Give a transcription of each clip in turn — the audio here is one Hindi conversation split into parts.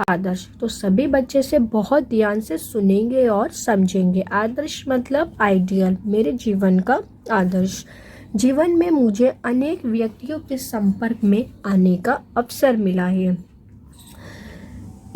आदर्श। तो सभी बच्चे से बहुत ध्यान से सुनेंगे और समझेंगे। आदर्श मतलब आइडियल, मेरे जीवन का आदर्श। जीवन में मुझे अनेक व्यक्तियों के संपर्क में आने का अवसर मिला है।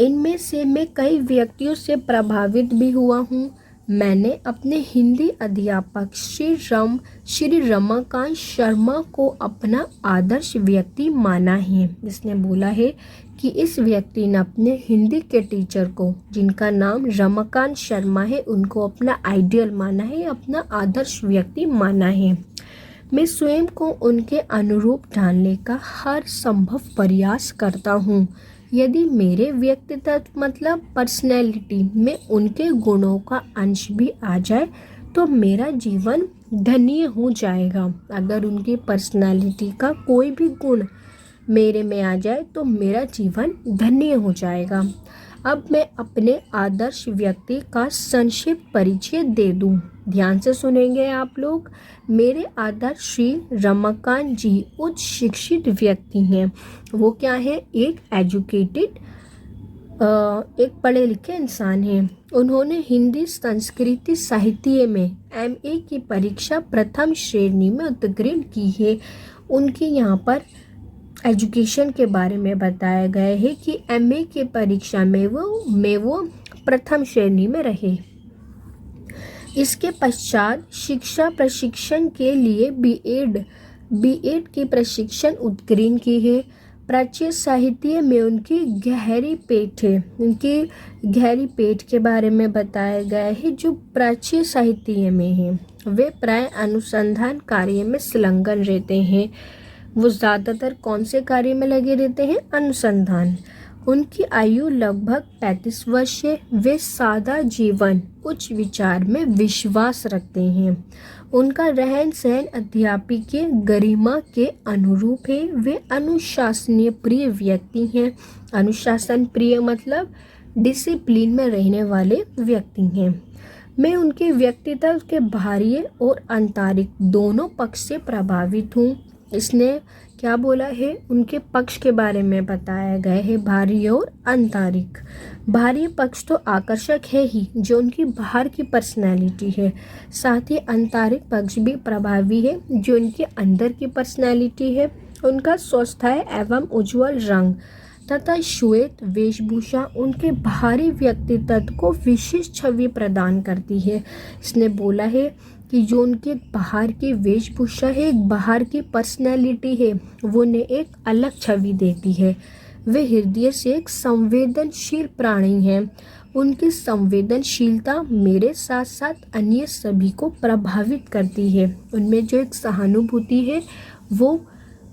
इनमें से मैं कई व्यक्तियों से प्रभावित भी हुआ हूँ। मैंने अपने हिंदी अध्यापक श्री रमाकांत शर्मा को अपना आदर्श व्यक्ति माना है। जिसने बोला है कि इस व्यक्ति ने अपने हिंदी के टीचर को, जिनका नाम रमाकांत शर्मा है, उनको अपना आइडियल माना है, अपना आदर्श व्यक्ति माना है। मैं स्वयं को उनके अनुरूप ढालने का हर संभव प्रयास करता हूँ। यदि मेरे व्यक्तित्व मतलब पर्सनैलिटी में उनके गुणों का अंश भी आ जाए तो मेरा जीवन धन्य हो जाएगा। अगर उनकी पर्सनैलिटी का कोई भी गुण मेरे में आ जाए तो मेरा जीवन धन्य हो जाएगा। अब मैं अपने आदर्श व्यक्ति का संक्षिप्त परिचय दे दूं। ध्यान से सुनेंगे आप लोग। मेरे आदर्श श्री रमाकांत जी उच्च शिक्षित व्यक्ति हैं। वो क्या है? एक एजुकेटेड, एक पढ़े लिखे इंसान हैं। उन्होंने हिंदी संस्कृति साहित्य में MA की परीक्षा प्रथम श्रेणी में उत्तीर्ण की है। उनकी यहाँ पर एजुकेशन के बारे में बताया गया है कि MA की परीक्षा में वो प्रथम श्रेणी में रहे। इसके पश्चात शिक्षा प्रशिक्षण के लिए B.Ed की प्रशिक्षण उत्तीर्ण की है। प्राच्य साहित्य में उनकी गहरी पेट है। उनकी गहरी पेट के बारे में बताया गया है जो प्राच्य साहित्य में है। वे प्राय अनुसंधान कार्य में संलग्न रहते हैं। वो ज़्यादातर कौन से कार्य में लगे रहते हैं? अनुसंधान। उनकी आयु लगभग 35 वर्ष है। वे सादा जीवन, उच्च विचार में विश्वास रखते हैं। उनका रहन सहन अध्यापकीय गरिमा के अनुरूप है। वे अनुशासनीय प्रिय व्यक्ति हैं। अनुशासन प्रिय मतलब डिसिप्लिन में रहने वाले व्यक्ति हैं। मैं उनके व्यक्तित्व के बाहरी और आंतरिक दोनों पक्ष से प्रभावित हूँ। इसने क्या बोला है? उनके पक्ष के बारे में बताया गया है, बाहरी और आंतरिक। बाहरी पक्ष तो आकर्षक है ही, जो उनकी बाहर की पर्सनैलिटी है। साथ ही आंतरिक पक्ष भी प्रभावी है, जो उनके अंदर की पर्सनैलिटी है। उनका स्वस्थाय एवं उज्ज्वल रंग तथा श्वेत वेशभूषा उनके बाहरी व्यक्तित्व को विशिष्ट छवि प्रदान करती है। इसने बोला है कि जो उनके बाहर की वेशभूषा है, एक बाहर की पर्सनैलिटी है, वो उन्हें एक अलग छवि देती है। वे हृदय से एक संवेदनशील प्राणी हैं। उनकी संवेदनशीलता मेरे साथ साथ अन्य सभी को प्रभावित करती है। उनमें जो एक सहानुभूति है वो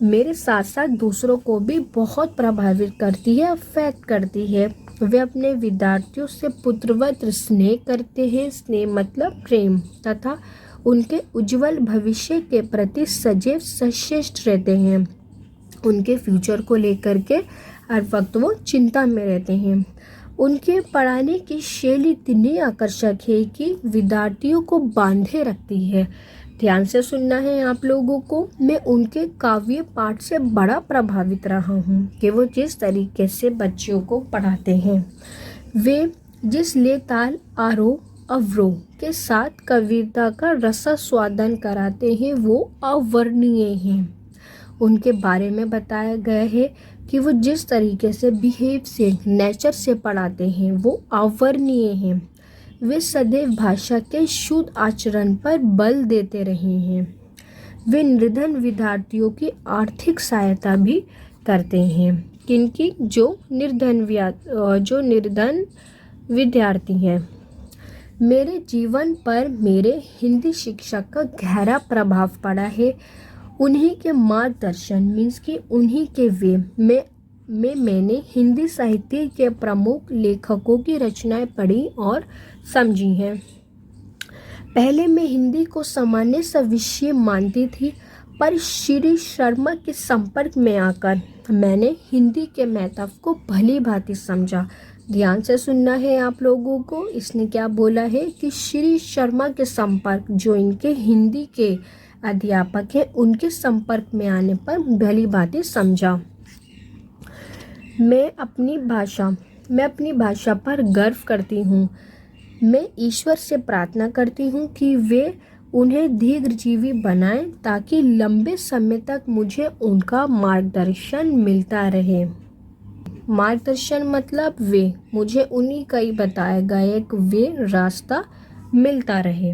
मेरे साथ साथ दूसरों को भी बहुत प्रभावित करती है, अफेक्ट करती है। वे अपने विद्यार्थियों से पुत्रवत स्नेह करते हैं। स्नेह मतलब प्रेम। तथा उनके उज्जवल भविष्य के प्रति सदैव सचेत रहते हैं। उनके फ्यूचर को लेकर के हर वक्त वो चिंता में रहते हैं। उनके पढ़ाने की शैली इतनी आकर्षक है कि विद्यार्थियों को बांधे रखती है। ध्यान से सुनना है आप लोगों को। मैं उनके काव्य पाठ से बड़ा प्रभावित रहा हूँ कि वो जिस तरीके से बच्चों को पढ़ाते हैं। वे जिस ले ताल आरोह अवरोह के साथ कविता का रसास्वादन कराते हैं वो अवर्णनीय हैं। उनके बारे में बताया गया है कि वो जिस तरीके से बिहेव से, नेचर से पढ़ाते हैं वो अवर्णनीय हैं। वे सदैव भाषा के शुद्ध आचरण पर बल देते रहे हैं। वे निर्धन विद्यार्थियों की आर्थिक सहायता भी करते हैं। किनकी? जो निर्धन विद्यार्थी हैं। मेरे जीवन पर मेरे हिंदी शिक्षक का गहरा प्रभाव पड़ा है। उन्हीं के मार्गदर्शन मीन्स कि उन्हीं के वे में मैंने हिंदी साहित्य के प्रमुख लेखकों की रचनाएं पढ़ी और समझी हैं। पहले मैं हिंदी को सामान्य सा विषय मानती थी, पर श्री शर्मा के संपर्क में आकर मैंने हिंदी के महत्व को भली भांति समझा। ध्यान से सुनना है आप लोगों को। इसने क्या बोला है कि श्री शर्मा के संपर्क, जो इनके हिंदी के अध्यापक हैं, उनके संपर्क में आने पर भली भांति समझा। मैं अपनी भाषा मैं अपनी भाषा पर गर्व करती हूँ। मैं ईश्वर से प्रार्थना करती हूँ कि वे उन्हें दीर्घजीवी बनाएं ताकि लंबे समय तक मुझे उनका मार्गदर्शन मिलता रहे। मार्गदर्शन मतलब वे, मुझे उन्हीं का ही बताया गया एक वे रास्ता मिलता रहे।